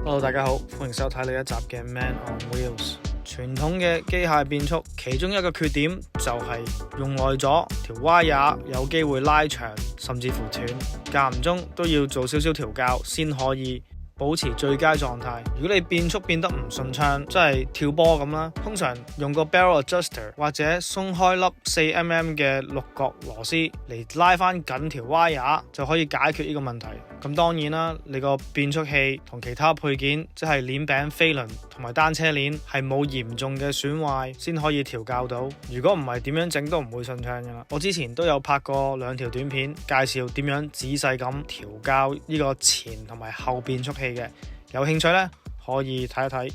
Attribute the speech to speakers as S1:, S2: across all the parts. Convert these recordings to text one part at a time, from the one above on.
S1: Hello， 大家好，歡迎收睇呢一集嘅 Man on Wheels。傳統嘅機械變速，其中一個缺點就係用耐咗，條 wire 有機會拉長，甚至乎斷，間唔中都要做少少調校先可以保持最佳狀態。如果你變速變得唔順暢，即係跳波咁啦，通常用個 barrel adjuster 或者鬆開粒 4mm 嘅六角螺絲嚟拉翻緊條 wire 就可以解決呢個問題。咁當然啦，你個變速器同其他配件，即係鏈餅、飛輪同埋單車鏈係冇嚴重嘅損壞先可以調校到。如果唔係，點樣整都唔會順暢噶啦。我之前都有拍過2條短片，介紹點樣仔細咁調校呢個前同埋後變速器嘅，有興趣呢可以睇一睇。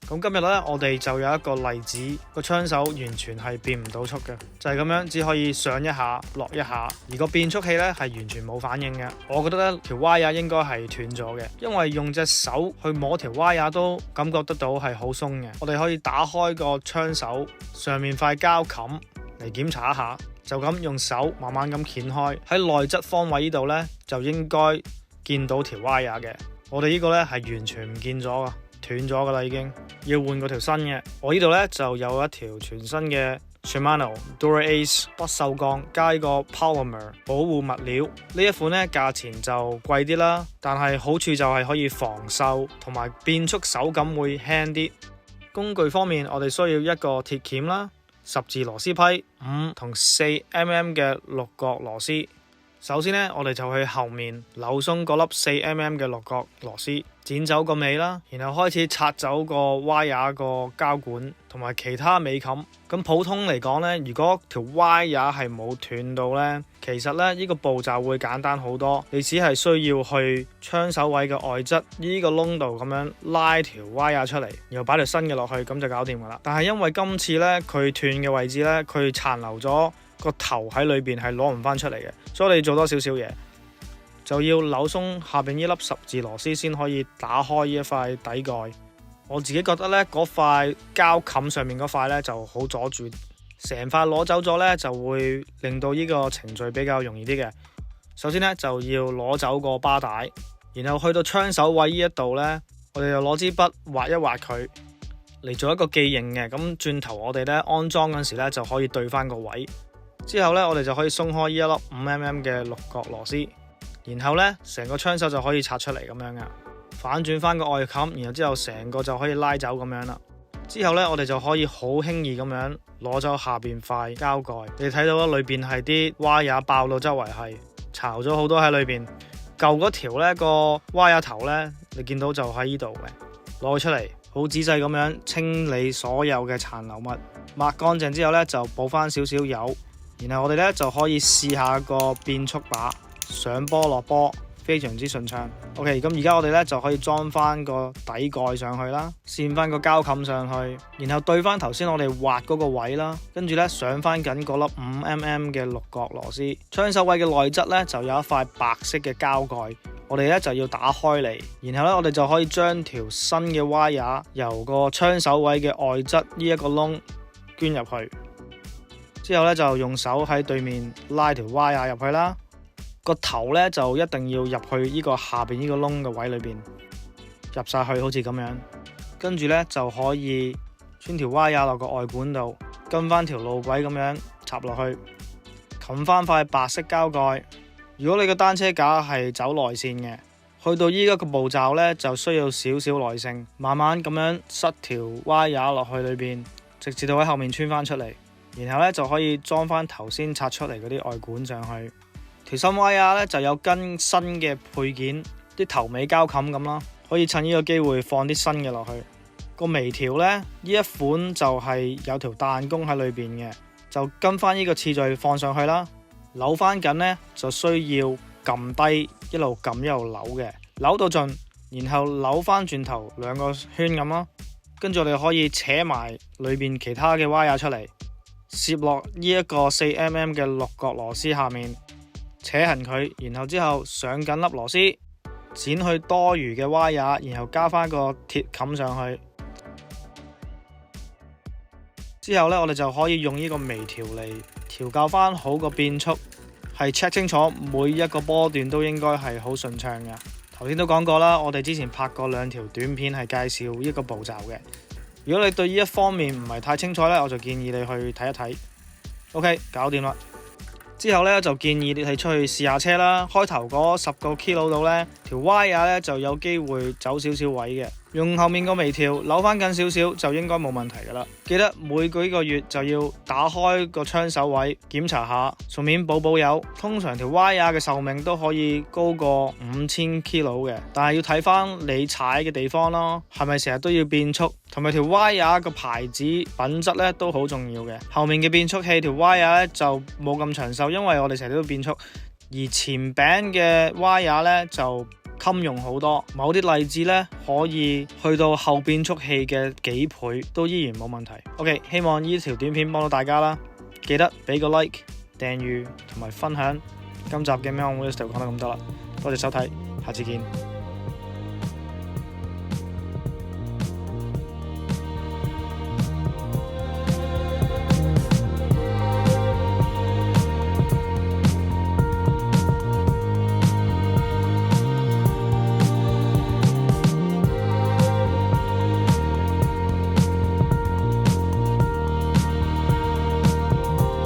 S1: 咁今日呢，我哋就有一個例子，個槍手完全係變唔到速嘅，就係咁樣，只可以上一下落一下，而個變速器呢係完全冇反應嘅。我覺得呢條 wire 應該係斷咗嘅，因為用隻手去摸條 wire 都感覺得到係好鬆嘅。我哋可以打開個槍手上面塊膠冚嚟檢查一下，就咁用手慢慢咁掀開，喺內側方位呢度呢，就應該見到條 wire 嘅。我哋呢個呢係完全唔見咗噶，斷咗噶啦，已經要換嗰條新嘅。我呢度呢就有一條全新嘅 Shimano Dura-Ace 不鏽鋼加呢個 Polymer 保護物料。呢一款呢價錢就貴啲啦，但係好處就係可以防鏽，同埋變速手感會輕啲。工具方面，我哋需要一個鐵鉗啦、十字螺絲批、5同4mm 嘅六角螺絲。首先呢，我哋就去後面扭鬆嗰粒 4mm 嘅六角螺絲，剪走個尾啦，然後開始拆走個 wire 個膠管同埋其他尾冚。咁普通嚟講呢，如果條 wire 係冇斷到呢，其實呢，呢個步驟會簡單好多。你只係需要去槍手位嘅外側呢個窿度咁樣拉條 wire 出嚟，然後擺條新嘅落去，咁就搞掂噶啦。但係因為今次呢，佢斷嘅位置呢，佢殘留咗個頭喺裏邊係攞唔翻出嚟嘅，所以我哋做多少少嘢，就要扭鬆下邊呢粒十字螺絲先可以打開呢一塊底蓋。我自己覺得呢，嗰塊膠冚上面嗰塊呢就好阻住，成塊攞走咗呢就會令到呢個程序比較容易啲嘅。首先呢，就要攞走個巴帶，然後去到槍手位呢一度呢，我哋就攞支筆畫一畫佢嚟做一個記認嘅。咁轉頭我哋呢安裝嗰時呢就可以對翻個位。之後呢，我哋就可以鬆開呢一粒 5mm 嘅六角螺絲，然後呢，成個槍手就可以拆出嚟咁樣噶，反轉翻個外冚，然後之後成個就可以拉走咁樣啦。之後呢，我哋就可以好輕易咁樣攞走下邊塊膠蓋。你睇到啦，裏邊係啲 wire 爆到周圍係，巢咗好多喺裏邊。舊嗰條呢個 wire 頭呢，你見到就喺呢度嘅，攞出嚟，好仔細咁樣清理所有嘅殘留物，抹乾淨之後呢，就補翻少少油。然後我哋咧就可以試下個變速把上波落波，非常之順暢。OK， 咁而家我哋咧就可以裝翻個底蓋上去啦，線翻個膠冚上去，然後對翻頭先我哋畫嗰個位啦，跟住咧上翻緊嗰粒 5mm 嘅六角螺絲。槍手位嘅內側咧就有一塊白色嘅膠蓋，我哋咧就要打開嚟，然後咧我哋就可以將條新嘅 wire 由個槍手位嘅外側呢一個窿捐入去。之後咧就用手喺對面拉條 wire 入去啦，個頭咧就一定要入去呢個下邊呢個窿嘅位裏邊，入晒去好似咁樣。跟住咧就可以穿條 wire 落個外管度，跟翻條路軌咁樣插落去，冚翻塊白色膠蓋。如果你個單車架係走內線嘅，去到依一個步驟咧就需要少少耐性，慢慢咁樣塞條 wire 落去裏邊，直至到喺後面穿翻出嚟。然後咧就可以裝翻頭先拆出嚟嗰啲外管上去。條新 wire 咧就有跟新嘅配件，啲頭尾膠冚咁啦，可以趁呢個機會放啲新嘅落去。個微調咧，呢一款就係有條彈弓喺裏邊嘅，就跟翻呢個次序放上去啦。扭翻緊呢，就需要撳低，一路撳一路扭嘅，扭到盡，然後扭翻轉頭2個圈咁咯。跟住我哋可以扯埋裏邊其他嘅 wire 出嚟，攝落呢一個 4mm 嘅六角螺絲下面，扯痕佢，然後之後上緊粒螺絲，剪去多餘嘅 wire， 然後加翻個鐵冚上去。之後呢，我哋就可以用呢個微調嚟調校翻好個變速，係 check 清楚每一個波段都應該係好順暢嘅。頭先都講過啦，我哋之前拍過2條短片係介紹一個步驟嘅。如果你對呢一方面唔係太清楚呢，我就建議你去睇一睇。OK， 搞掂啦。之後呢，就建議你哋出去試下車啦。開頭嗰10個 kilo 度呢，條 wire 呢就有機會走少少位嘅，用後面個微調扭翻緊少少就應該冇問題噶啦。記得每幾個月就要打開個槍手位檢查下，順便補油。通常條 wire 嘅壽命都可以高過5000 kilo 嘅，但係要睇翻你踩嘅地方咯，係咪成日都要變速，同埋條 wire 個牌子品質咧都好重要嘅。後面嘅變速器條 wire 咧就冇咁長壽，因為我哋成日都變速，而前柄嘅 wire 咧就襟用好多，某啲例子咧可以去到後變速器嘅幾倍都依然冇問題。OK， 希望呢條短片幫到大家啦，記得俾個 like、訂閱同埋分享。今集嘅 Man on Wheels 就講得咁多啦，多謝收睇，下次見。